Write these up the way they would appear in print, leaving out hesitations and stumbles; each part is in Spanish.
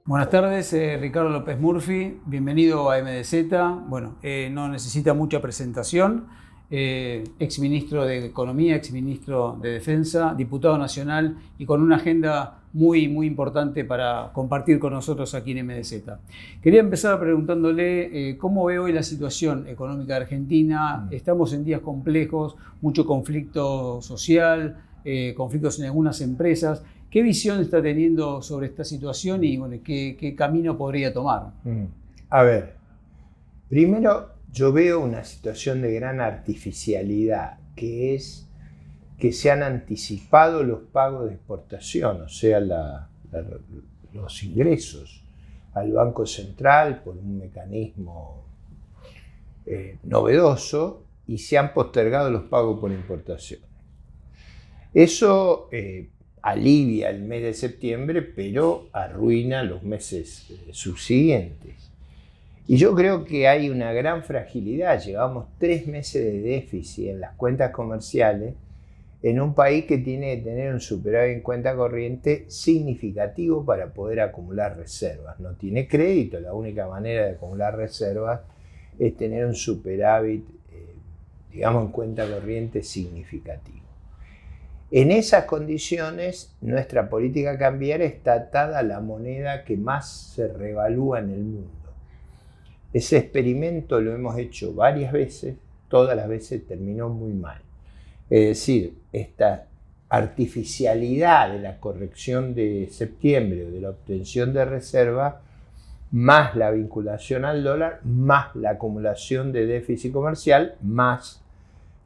Buenas tardes, Ricardo López Murphy, bienvenido a MDZ. Bueno, no necesita mucha presentación, exministro de Economía, exministro de Defensa, diputado nacional y con una agenda muy importante para compartir con nosotros aquí en MDZ. Quería empezar preguntándole cómo ve hoy la situación económica de Argentina. Estamos en días complejos, mucho conflicto social, conflictos en algunas empresas. ¿Qué visión está teniendo sobre esta situación y bueno, qué camino podría tomar? A ver, primero yo veo una situación de gran artificialidad, que es que se han anticipado los pagos de exportación, o sea, los ingresos al Banco Central por un mecanismo novedoso y se han postergado los pagos por importación. Eso alivia el mes de septiembre, pero arruina los meses subsiguientes. Y yo creo que hay una gran fragilidad. Llevamos 3 meses de déficit en las cuentas comerciales en un país que tiene que tener un superávit en cuenta corriente significativo para poder acumular reservas. No tiene crédito, la única manera de acumular reservas es tener un superávit, digamos, en cuenta corriente significativo. En esas condiciones, nuestra política cambiaria está atada a la moneda que más se revalúa en el mundo. Ese experimento lo hemos hecho varias veces, todas las veces terminó muy mal. Es decir, esta artificialidad de la corrección de septiembre o de la obtención de reserva, más la vinculación al dólar, más la acumulación de déficit comercial, más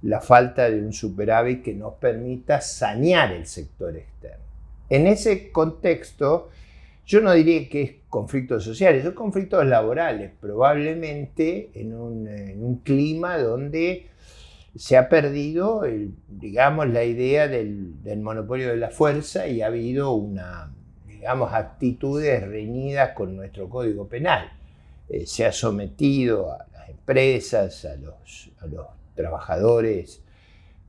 la falta de un superávit que nos permita sanear el sector externo. En ese contexto, yo no diría que es conflictos sociales, son conflictos laborales, probablemente en un clima donde se ha perdido, digamos, la idea del monopolio de la fuerza y ha habido actitudes reñidas con nuestro Código Penal. Se ha sometido a las empresas, a los trabajadores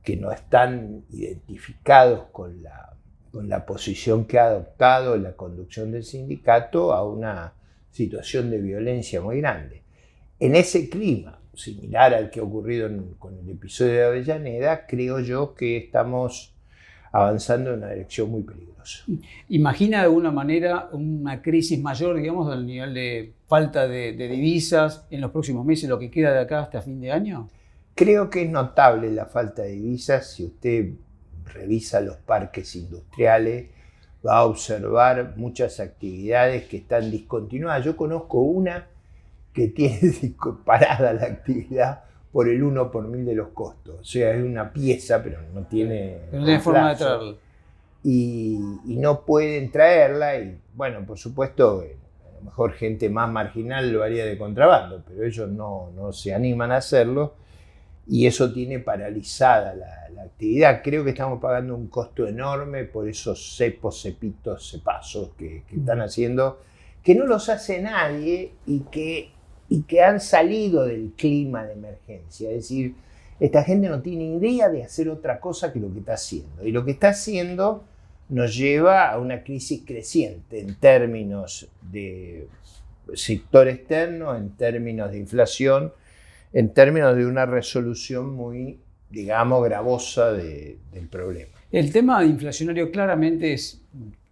que no están identificados con la posición que ha adoptado la conducción del sindicato a una situación de violencia muy grande. En ese clima, similar al que ha ocurrido con el episodio de Avellaneda, creo yo que estamos avanzando en una dirección muy peligrosa. ¿Imagina de alguna manera una crisis mayor, digamos, al nivel de falta de divisas en los próximos meses, lo que queda de acá hasta fin de año? Creo que es notable la falta de divisas. Si usted revisa los parques industriales, va a observar muchas actividades que están discontinuadas. Yo conozco una que tiene parada la actividad por el 1 por 1000 de los costos. O sea, es una pieza, pero no tiene forma de traerla. Y no pueden traerla. Y bueno, por supuesto, a lo mejor gente más marginal lo haría de contrabando, pero ellos no se animan a hacerlo. Y eso tiene paralizada la actividad. Creo que estamos pagando un costo enorme por esos cepazos que están haciendo, que no los hace nadie y que han salido del clima de emergencia. Es decir, esta gente no tiene idea de hacer otra cosa que lo que está haciendo. Y lo que está haciendo nos lleva a una crisis creciente en términos de sector externo, en términos de inflación, en términos de una resolución muy, digamos, gravosa del problema. El tema inflacionario claramente es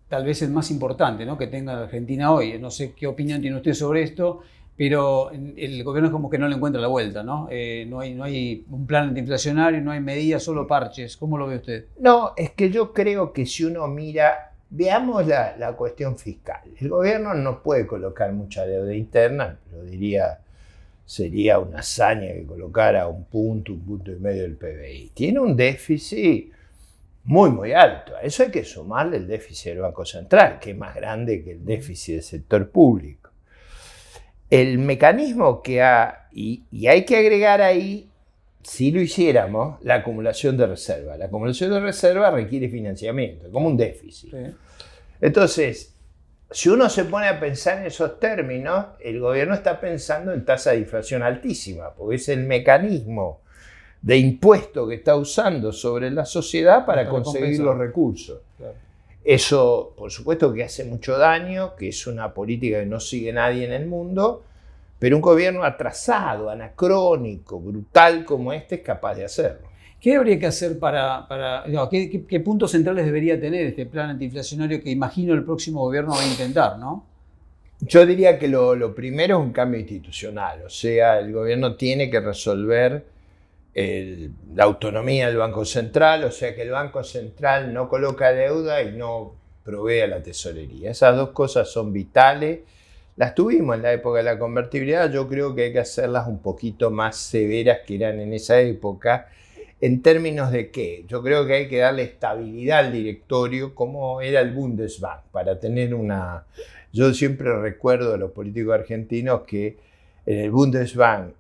tal vez el más importante, ¿no?, que tenga la Argentina hoy. No sé qué opinión tiene usted sobre esto, pero el gobierno es como que no le encuentra la vuelta, ¿no? No hay un plan antiinflacionario, no hay medidas, solo parches. ¿Cómo lo ve usted? No, es que yo creo que si uno mira, veamos la cuestión fiscal. El gobierno no puede colocar mucha deuda interna, pero diría, sería una hazaña que colocara un punto y medio del PBI. Tiene un déficit muy alto. A eso hay que sumarle el déficit del Banco Central, que es más grande que el déficit del sector público. El mecanismo que y hay que agregar ahí, si lo hiciéramos, la acumulación de reserva. La acumulación de reserva requiere financiamiento, como un déficit. Sí. Entonces, si uno se pone a pensar en esos términos, el gobierno está pensando en tasa de inflación altísima, porque es el mecanismo de impuesto que está usando sobre la sociedad para conseguir los recursos. Claro. Eso, por supuesto, que hace mucho daño, que es una política que no sigue nadie en el mundo, pero un gobierno atrasado, anacrónico, brutal como este es capaz de hacerlo. ¿Qué habría que hacer qué puntos centrales debería tener este plan antiinflacionario que imagino el próximo gobierno va a intentar, ¿no? Yo diría que lo primero es un cambio institucional, o sea, el gobierno tiene que resolver la autonomía del Banco Central, o sea, que el Banco Central no coloca deuda y no provee a la tesorería. Esas dos cosas son vitales. Las tuvimos en la época de la convertibilidad, yo creo que hay que hacerlas un poquito más severas que eran en esa época. ¿En términos de qué? Yo creo que hay que darle estabilidad al directorio, como era el Bundesbank, para tener una... Yo siempre recuerdo a los políticos argentinos que en el Bundesbank,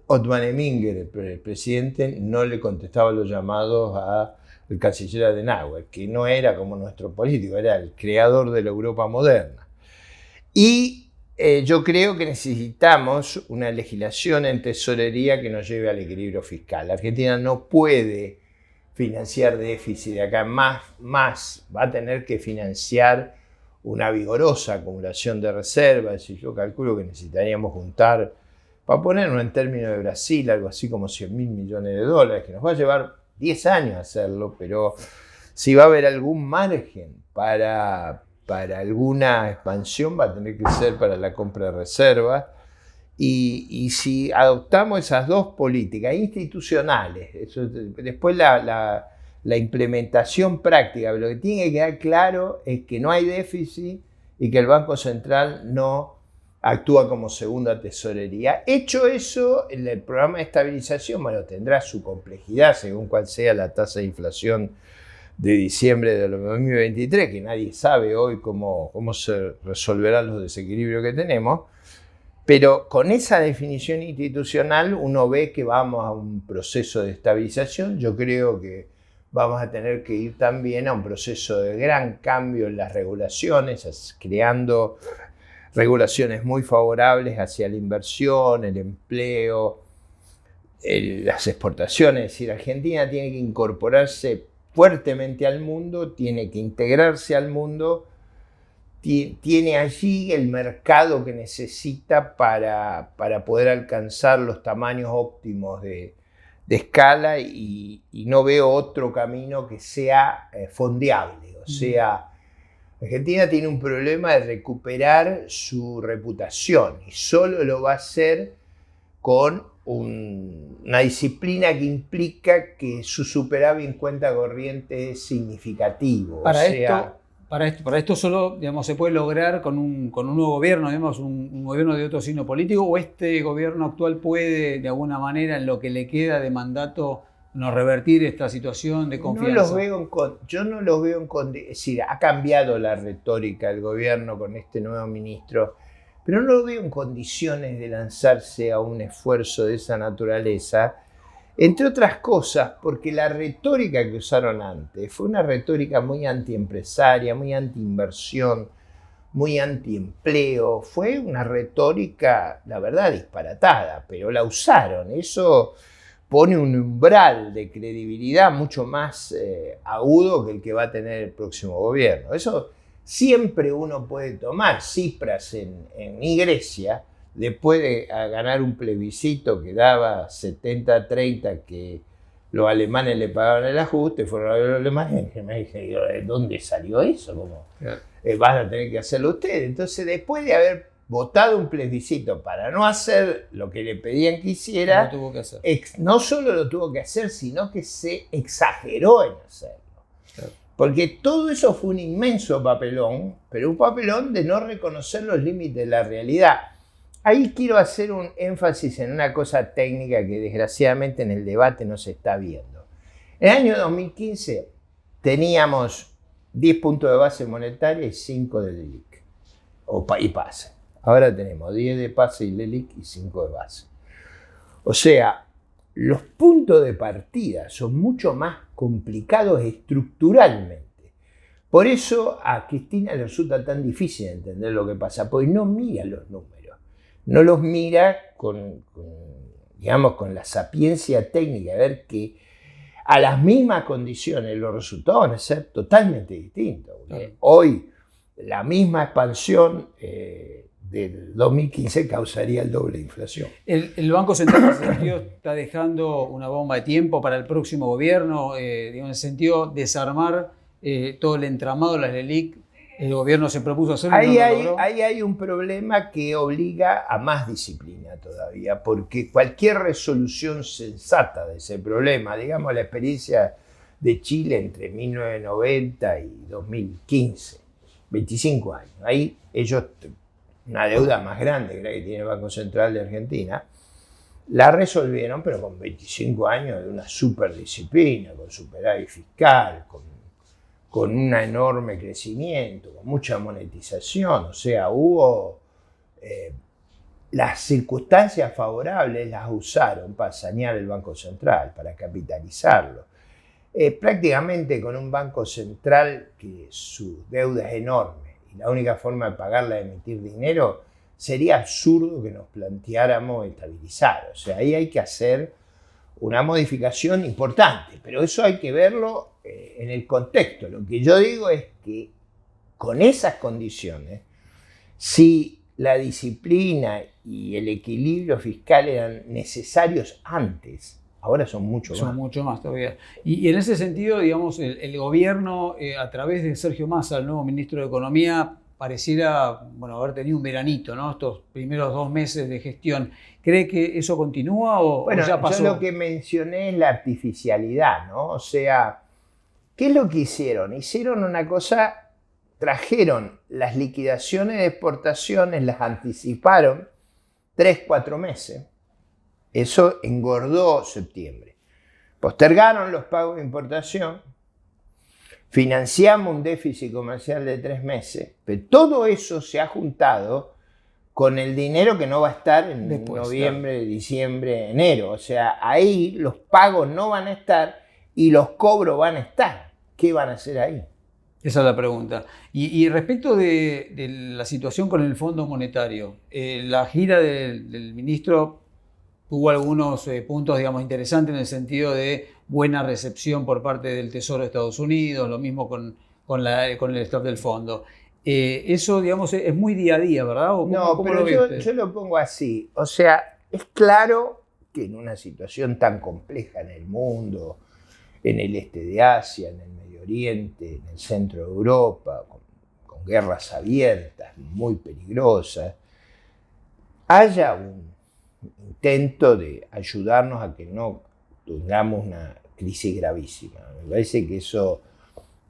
Ottmar Eminger, el presidente, no le contestaba los llamados al canciller Adenauer, que no era como nuestro político, era el creador de la Europa moderna. Y yo creo que necesitamos una legislación en tesorería que nos lleve al equilibrio fiscal. La Argentina no puede financiar déficit de acá, más va a tener que financiar una vigorosa acumulación de reservas, y yo calculo que necesitaríamos juntar, para ponerlo en términos de Brasil, algo así como 100.000 millones de dólares, que nos va a llevar 10 años hacerlo, pero si va a haber algún margen para alguna expansión, va a tener que ser para la compra de reservas. Y si adoptamos esas dos políticas institucionales, después la implementación práctica, pero lo que tiene que quedar claro es que no hay déficit y que el Banco Central no actúa como segunda tesorería. Hecho eso, el programa de estabilización, bueno, tendrá su complejidad según cuál sea la tasa de inflación de diciembre de 2023, que nadie sabe hoy cómo se resolverán los desequilibrios que tenemos, pero con esa definición institucional uno ve que vamos a un proceso de estabilización. Yo creo que vamos a tener que ir también a un proceso de gran cambio en las regulaciones, creando regulaciones muy favorables hacia la inversión, el empleo, las exportaciones. Es decir, Argentina tiene que incorporarse fuertemente al mundo, tiene que integrarse al mundo, tiene allí el mercado que necesita para poder alcanzar los tamaños óptimos de escala, y no veo otro camino que sea fondeable. O sea, Argentina tiene un problema de recuperar su reputación y solo lo va a hacer con una disciplina que implica que su superávit en cuenta corriente es significativo. Para esto solo, digamos, se puede lograr con un nuevo gobierno, digamos, un gobierno de otro signo político, o este gobierno actual puede, de alguna manera, en lo que le queda de mandato, no revertir esta situación de confianza. Yo no los veo es decir, ha cambiado la retórica del gobierno con este nuevo ministro, pero no lo veo en condiciones de lanzarse a un esfuerzo de esa naturaleza, entre otras cosas porque la retórica que usaron antes fue una retórica muy antiempresaria, muy antiinversión, muy antiempleo. Fue una retórica, la verdad, disparatada, pero la usaron. Eso pone un umbral de credibilidad mucho más agudo que el que va a tener el próximo gobierno. Eso siempre uno puede tomar. Tsipras en Grecia, después de ganar un plebiscito que daba 70-30, que los alemanes le pagaban el ajuste, fueron a ver los alemanes y me dije, ¿de dónde salió eso? ¿Cómo? Van a tener que hacerlo ustedes. Entonces, después de haber votado un plebiscito para no hacer lo que le pedían que hiciera, lo tuvo que hacer. No solo lo tuvo que hacer, sino que se exageró en hacerlo. Claro. Porque todo eso fue un inmenso papelón, pero un papelón de no reconocer los límites de la realidad. Ahí quiero hacer un énfasis en una cosa técnica que desgraciadamente en el debate no se está viendo. En el año 2015 teníamos 10 puntos de base monetaria y 5 de LELIQ, y PASE. Ahora tenemos 10 de PASE y LELIQ y 5 de base. O sea, los puntos de partida son mucho más complicados estructuralmente. Por eso a Cristina le resulta tan difícil entender lo que pasa, porque no mira los números. No los mira con la sapiencia técnica, de ver que a las mismas condiciones, los resultados van a ser totalmente distintos. Claro. Hoy la misma expansión del 2015 causaría el doble de inflación. El Banco Central en ese sentido está dejando una bomba de tiempo para el próximo gobierno, digamos, en el sentido de desarmar todo el entramado de las LELIQ. El gobierno se propuso hacerlo. Ahí hay un problema que obliga a más disciplina todavía, porque cualquier resolución sensata de ese problema, digamos la experiencia de Chile entre 1990 y 2015, 25 años, ahí ellos, una deuda más grande que la que tiene el Banco Central de Argentina, la resolvieron, pero con 25 años de una superdisciplina, con superávit fiscal, con un enorme crecimiento, con mucha monetización. O sea, hubo las circunstancias favorables las usaron para sanear el Banco Central, para capitalizarlo. Prácticamente con un Banco Central que su deuda es enorme y la única forma de pagarla es emitir dinero, sería absurdo que nos planteáramos estabilizar. O sea, ahí hay que hacer una modificación importante, pero eso hay que verlo en el contexto. Lo que yo digo es que con esas condiciones, si la disciplina y el equilibrio fiscal eran necesarios antes, ahora son mucho más. Son mucho más todavía. Y en ese sentido, digamos, el gobierno, a través de Sergio Massa, el nuevo ministro de Economía, pareciera haber tenido un veranito, ¿no? Estos primeros 2 meses de gestión. ¿Cree que eso continúa o ya pasó? Yo lo que mencioné es la artificialidad, ¿no? O sea, ¿qué es lo que hicieron? Hicieron una cosa, trajeron las liquidaciones de exportaciones, las anticiparon 3, 4 meses. Eso engordó septiembre. Postergaron los pagos de importación, financiamos un déficit comercial de 3 meses, pero todo eso se ha juntado con el dinero que no va a estar en noviembre, claro, diciembre, enero. O sea, ahí los pagos no van a estar y los cobros van a estar. ¿Qué van a hacer ahí? Esa es la pregunta. Y respecto de la situación con el Fondo Monetario, la gira del ministro tuvo algunos puntos, digamos, interesantes en el sentido de buena recepción por parte del Tesoro de Estados Unidos, lo mismo con el staff del fondo. Eso, digamos, es muy día a día, ¿verdad? No, pero yo lo pongo así. O sea, es claro que en una situación tan compleja en el mundo, en el este de Asia, en el Medio Oriente, en el centro de Europa, con guerras abiertas, muy peligrosas, haya un intento de ayudarnos a que no tengamos una crisis gravísima. Me parece que eso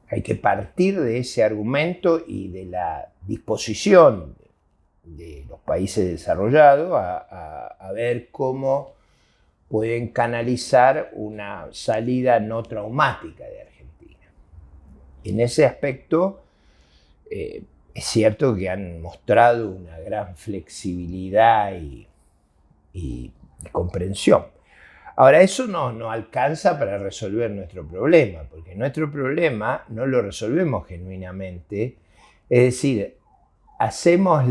hay que partir de ese argumento y de la disposición de los países desarrollados a ver cómo pueden canalizar una salida no traumática de Argentina. En ese aspecto, es cierto que han mostrado una gran flexibilidad y comprensión. Ahora, eso no alcanza para resolver nuestro problema, porque nuestro problema no lo resolvemos genuinamente. Es decir, hacemos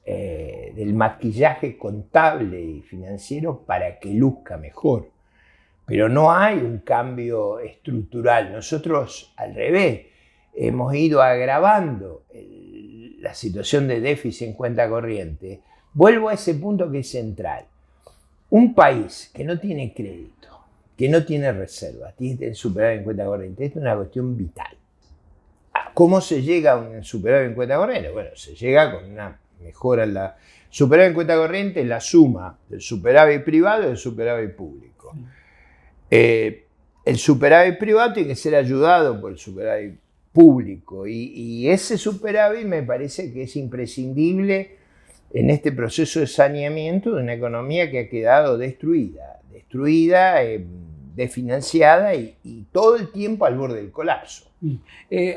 del maquillaje contable y financiero para que luzca mejor, pero no hay un cambio estructural. Nosotros, al revés, hemos ido agravando la situación de déficit en cuenta corriente. Vuelvo a ese punto que es central. Un país que no tiene crédito, que no tiene reservas, tiene que tener superávit en cuenta corriente. Esto es una cuestión vital. ¿Cómo se llega a un superávit en cuenta corriente? Bueno, se llega con una mejora en la superávit en cuenta corriente, es la suma del superávit privado y del superávit público. El superávit privado tiene que ser ayudado por el superávit público y ese superávit me parece que es imprescindible en este proceso de saneamiento de una economía que ha quedado destruida, desfinanciada y todo el tiempo al borde del colapso.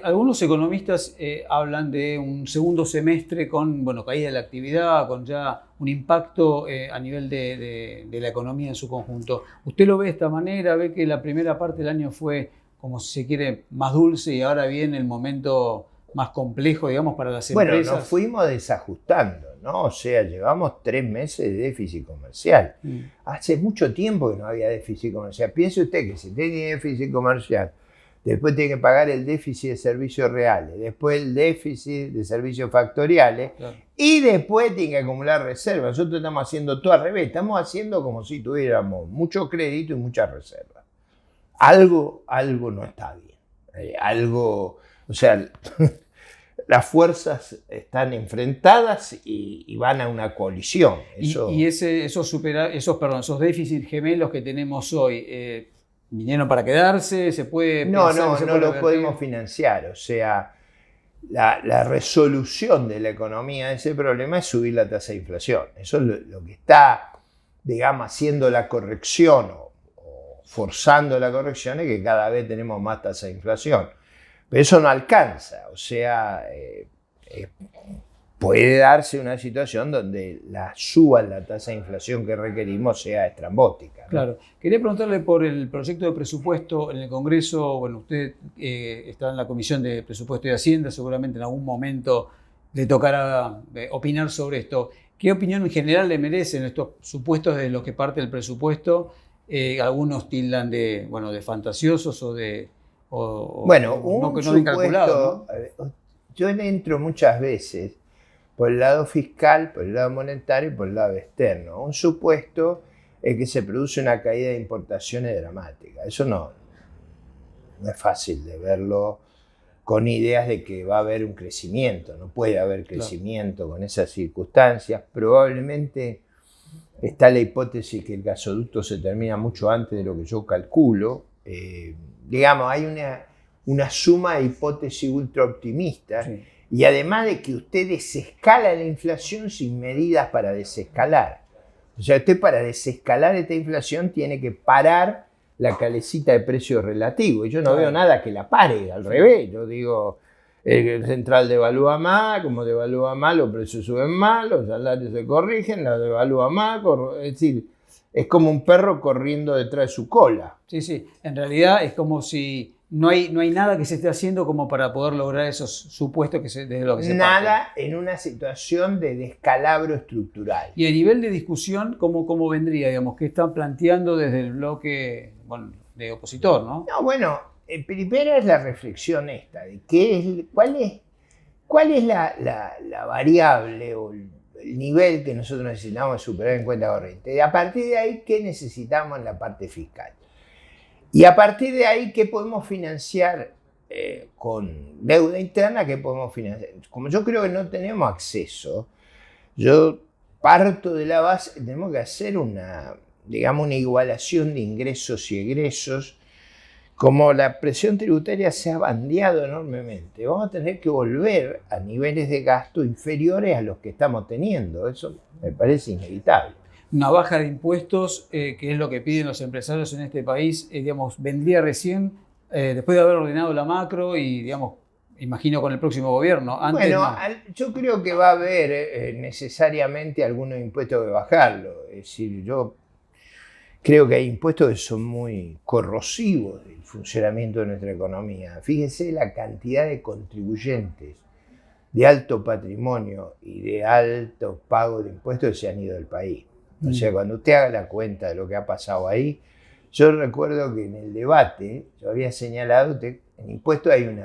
Algunos economistas hablan de un segundo semestre con caída de la actividad, con ya un impacto a nivel de la economía en su conjunto. ¿Usted lo ve de esta manera? ¿Ve que la primera parte del año fue, como si se quiere, más dulce y ahora viene el momento más complejo, digamos, para las empresas? Bueno, nos fuimos desajustando, ¿no? O sea, llevamos 3 meses de déficit comercial. Hace mucho tiempo que no había déficit comercial. Piense usted que si tiene déficit comercial, después tiene que pagar el déficit de servicios reales, después el déficit de servicios factoriales, claro, y después tiene que acumular reservas. Nosotros estamos haciendo todo al revés, estamos haciendo como si tuviéramos mucho crédito y muchas reservas. Algo no está bien. O sea, las fuerzas están enfrentadas y van a una colisión. Esos déficits gemelos que tenemos hoy, ¿vinieron para quedarse? ¿Se puede no lo podemos financiar. O sea, la resolución de la economía de ese problema es subir la tasa de inflación. Eso es lo que está, digamos, haciendo la corrección o forzando la corrección, es que cada vez tenemos más tasa de inflación. Pero eso no alcanza. O sea, puede darse una situación donde la suba en la tasa de inflación que requerimos sea estrambótica, ¿no? Claro. Quería preguntarle por el proyecto de presupuesto en el Congreso. Bueno, usted está en la Comisión de Presupuesto y Hacienda, seguramente en algún momento le tocará opinar sobre esto. ¿Qué opinión en general le merecen estos supuestos de los que parte el presupuesto? Algunos tildan de fantasiosos o de... un supuesto, ¿no? Yo entro muchas veces por el lado fiscal, por el lado monetario y por el lado externo. Un supuesto es que se produce una caída de importaciones dramática. Eso no es fácil de verlo con ideas de que va a haber un crecimiento. No puede haber crecimiento, claro, con esas circunstancias. Probablemente está la hipótesis que el gasoducto se termina mucho antes de lo que yo calculo. Digamos, hay una suma de hipótesis ultra optimistas. Sí. Y además de que usted desescala la inflación sin medidas para desescalar. O sea, usted para desescalar esta inflación tiene que parar la calecita de precios relativos. Y yo no veo nada que la pare, al revés. Yo digo, el central devalúa más, como devalúa más, los precios suben más, los salarios se corrigen, la devalúa más. Es decir, es como un perro corriendo detrás de su cola. Sí. En realidad es como si... No hay nada que se esté haciendo como para poder lograr esos supuestos desde lo que se nada parte. En una situación de descalabro estructural. Y a nivel de discusión, ¿cómo vendría? Digamos, ¿qué están planteando desde el bloque de opositor, no? No, primero es la reflexión esta, de cuál es la variable o el nivel que nosotros necesitamos superar en cuenta corriente. Y a partir de ahí, ¿qué necesitamos en la parte fiscal? Y a partir de ahí, ¿qué podemos financiar con deuda interna? ¿Qué podemos financiar? Como yo creo que no tenemos acceso, yo parto de la base que tenemos que hacer una igualación de ingresos y egresos. Como la presión tributaria se ha bandeado enormemente, vamos a tener que volver a niveles de gasto inferiores a los que estamos teniendo. Eso me parece inevitable. Una baja de impuestos, que es lo que piden los empresarios en este país, vendría recién después de haber ordenado la macro y, imagino con el próximo gobierno. Antes yo creo que va a haber necesariamente algunos impuestos que bajarlo. Es decir, yo creo que hay impuestos que son muy corrosivos del funcionamiento de nuestra economía. Fíjense la cantidad de contribuyentes de alto patrimonio y de alto pago de impuestos que se han ido del país. O sea, cuando usted haga la cuenta de lo que ha pasado ahí, yo recuerdo que en el debate yo había señalado que en impuestos hay un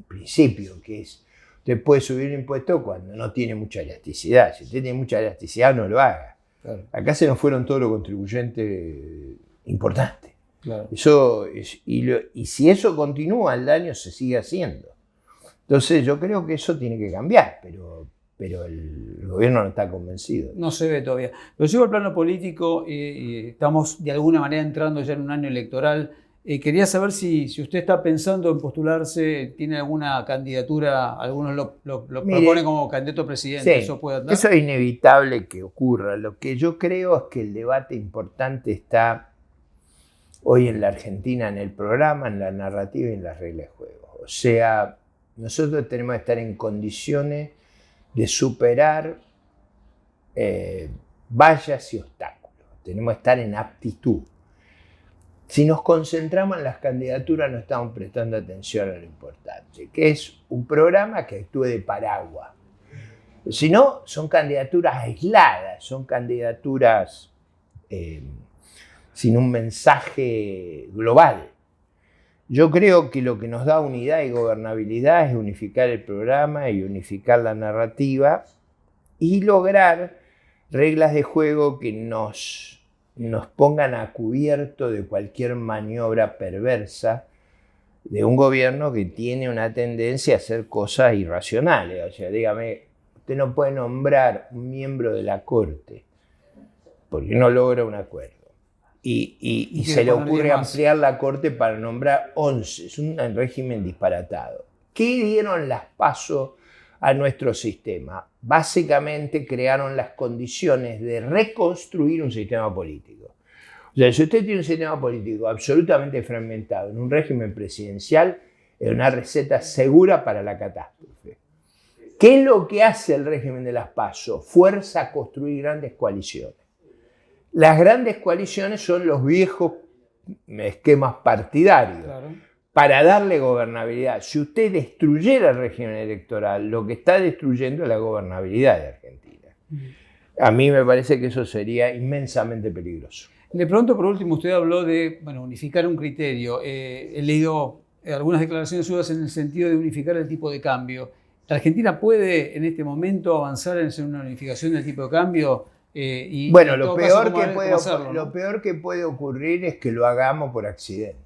principio que es, usted puede subir un impuesto cuando no tiene mucha elasticidad. Si usted tiene mucha elasticidad, no lo haga. Claro. Acá se nos fueron todos los contribuyentes importantes. Claro. Y si eso continúa, el daño se sigue haciendo. Entonces yo creo que eso tiene que cambiar, pero el gobierno no está convencido. No se ve todavía. Pero sigo al plano político, estamos de alguna manera entrando ya en un año electoral. Quería saber si usted está pensando en postularse, tiene alguna candidatura, algunos lo proponen como candidato a presidente. Sí, ¿eso puede andar? Eso es inevitable que ocurra. Lo que yo creo es que el debate importante está hoy en la Argentina, en el programa, en la narrativa y en las reglas de juego. O sea, nosotros tenemos que estar en condiciones de superar vallas y obstáculos. Tenemos que estar en aptitud. Si nos concentramos en las candidaturas, no estamos prestando atención a lo importante, que es un programa que actúe de paraguas. Si no, son candidaturas aisladas, son candidaturas sin un mensaje global. Yo creo que lo que nos da unidad y gobernabilidad es unificar el programa y unificar la narrativa y lograr reglas de juego que nos pongan a cubierto de cualquier maniobra perversa de un gobierno que tiene una tendencia a hacer cosas irracionales. O sea, dígame, usted no puede nombrar un miembro de la Corte porque no logra un acuerdo. Y se le ocurre ampliar la Corte para nombrar 11. Es un régimen disparatado. ¿Qué dieron las PASO a nuestro sistema? Básicamente crearon las condiciones de reconstruir un sistema político. O sea, si usted tiene un sistema político absolutamente fragmentado en un régimen presidencial, es una receta segura para la catástrofe. ¿Qué es lo que hace el régimen de las PASO? Fuerza a construir grandes coaliciones. Las grandes coaliciones son los viejos esquemas partidarios, claro, para darle gobernabilidad. Si usted destruyera el régimen electoral, lo que está destruyendo es la gobernabilidad de Argentina. A mí me parece que eso sería inmensamente peligroso. Le pregunto por último, usted habló de unificar un criterio. He leído algunas declaraciones suyas en el sentido de unificar el tipo de cambio. ¿La Argentina puede en este momento avanzar en una unificación del tipo de cambio? Bueno, lo peor que puede ocurrir es que lo hagamos por accidente.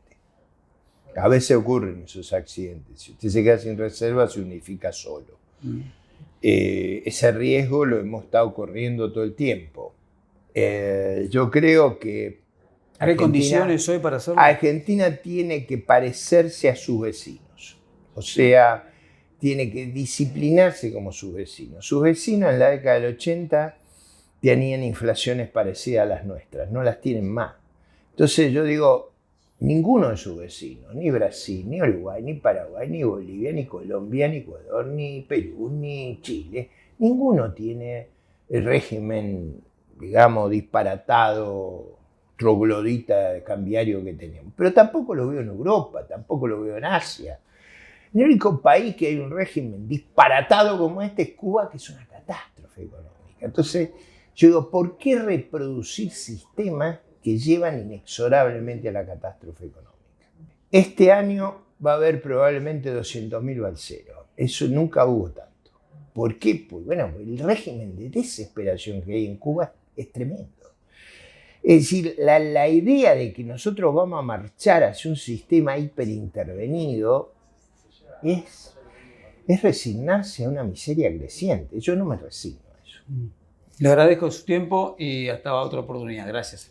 A veces ocurren esos accidentes. Si usted se queda sin reserva, se unifica solo. Ese riesgo lo hemos estado corriendo todo el tiempo. Yo creo que ¿hay condiciones hoy para hacerlo? Argentina tiene que parecerse a sus vecinos. O sea, tiene que disciplinarse como sus vecinos. Sus vecinos en la década del 80 tenían inflaciones parecidas a las nuestras, no las tienen más. Entonces yo digo, ninguno de sus vecinos, ni Brasil, ni Uruguay, ni Paraguay, ni Bolivia, ni Colombia, ni Ecuador, ni Perú, ni Chile, ninguno tiene el régimen, digamos, disparatado, troglodita cambiario que tenemos. Pero tampoco lo veo en Europa, tampoco lo veo en Asia. El único país que hay un régimen disparatado como este es Cuba, que es una catástrofe económica. Entonces, yo digo, ¿por qué reproducir sistemas que llevan inexorablemente a la catástrofe económica? Este año va a haber probablemente 200.000 balseros. Eso nunca hubo tanto. ¿Por qué? Pues bueno, el régimen de desesperación que hay en Cuba es tremendo. Es decir, la idea de que nosotros vamos a marchar hacia un sistema hiperintervenido es resignarse a una miseria creciente. Yo no me resigno a eso. Le agradezco su tiempo y hasta otra oportunidad. Gracias.